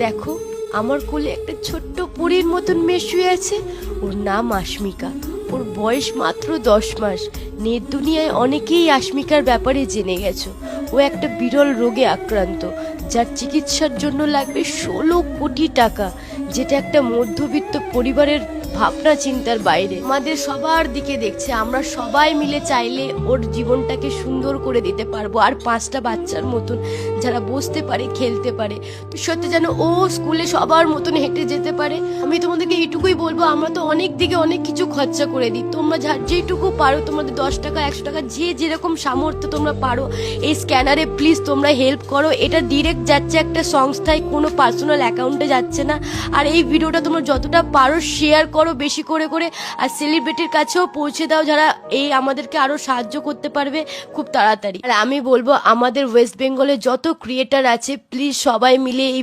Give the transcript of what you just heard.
দেখো আমার কোলে একটা ছোট্ট পরীর মতন মেয়ে শুয়ে আছে। ওর নাম আস্মিকা। ওর বয়স মাত্র 10 মাস। নেট দুনিয়ায় অনেকেই আস্মিকার ব্যাপারে জেনে গেছো। ও একটা বিরল রোগে আক্রান্ত, যার চিকিৎসার জন্য লাগবে 16 কোটি টাকা, যেটা একটা মধ্যবিত্ত পরিবারের ভাবনা চিন্তার বাইরে। আমাদের সবার দিকে দেখছে, আমরা সবাই মিলে চাইলে ওর জীবনটাকে সুন্দর করে দিতে পারবো। আর 5টা বাচ্চার মতন যারা বসতে পারে, খেলতে পারে, তো সত্যি যেন ও স্কুলে সবার মতন হেঁটে যেতে পারে। আমি তোমাদেরকে এইটুকুই বলবো, আমরা তো অনেক দিকে অনেক কিছু খরচা করে দিই। তোমরা যেটুকু পারো, তোমাদের 10 টাকা 100 টাকা যে যেরকম সামর্থ্য তোমরা পারো, এই স্ক্যানারে প্লিজ তোমরা হেল্প করো। এটা ডিরেক্ট যাচ্ছে একটা সংস্থায়, কোনো পার্সোনাল অ্যাকাউন্টে যাচ্ছে না। আর এই ভিডিওটা তোমরা যতটা পারো শেয়ার করো বেশি করে করে, আর সেলিব্রিটির কাছেও পৌঁছে দাও, যারা এই আমাদেরকে আরো সাহায্য করতে পারবে খুব তাড়াতাড়ি। আর আমি বলবো আমাদের ওয়েস্ট বেঙ্গলে যত ক্রিয়েটার আছে, প্লিজ সবাই মিলে এই